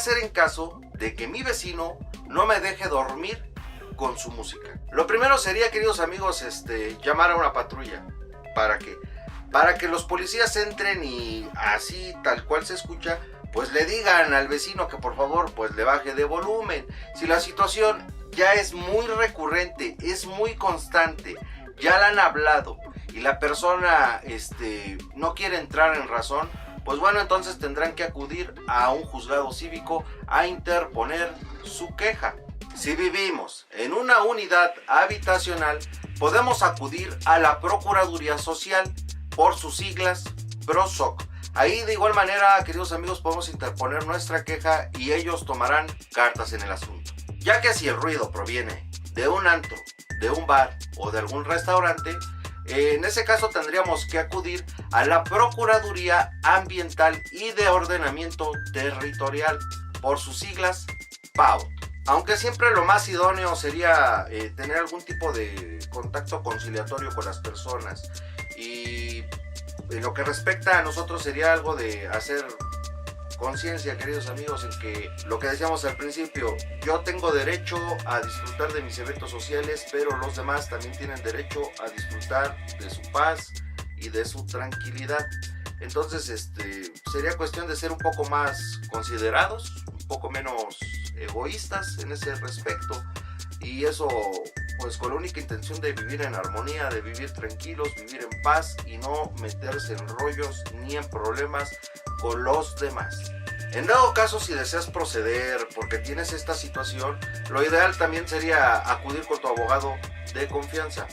hacer en caso de que mi vecino no me deje dormir con su música? Lo primero sería, queridos amigos, llamar a una patrulla. ¿Para qué? Para que los policías entren y así tal cual se escucha, pues le digan al vecino que por favor pues le baje de volumen. Si la situación ya es muy recurrente, es muy constante, ya la han hablado y la persona no quiere entrar en razón, pues bueno, entonces tendrán que acudir a un juzgado cívico a interponer su queja. Si vivimos en una unidad habitacional, podemos acudir a la Procuraduría Social, por sus siglas PROSOC. Ahí de igual manera, queridos amigos, podemos interponer nuestra queja y ellos tomarán cartas en el asunto. Ya que si el ruido proviene de un antro, de un bar o de algún restaurante, en ese caso tendríamos que acudir a la Procuraduría Ambiental y de Ordenamiento Territorial, por sus siglas PAOT. Aunque siempre lo más idóneo sería tener algún tipo de contacto conciliatorio con las personas. Y en lo que respecta a nosotros sería algo de hacer conciencia, queridos amigos, en que lo que decíamos al principio, yo tengo derecho a disfrutar de mis eventos sociales, pero los demás también tienen derecho a disfrutar de su paz y de su tranquilidad. Entonces sería cuestión de ser un poco más considerados, un poco menos egoístas en ese respecto, y eso pues con la única intención de vivir en armonía, de vivir tranquilos, vivir en paz y no meterse en rollos ni en problemas con los demás. En dado caso, si deseas proceder porque tienes esta situación, lo ideal también sería acudir con tu abogado de confianza.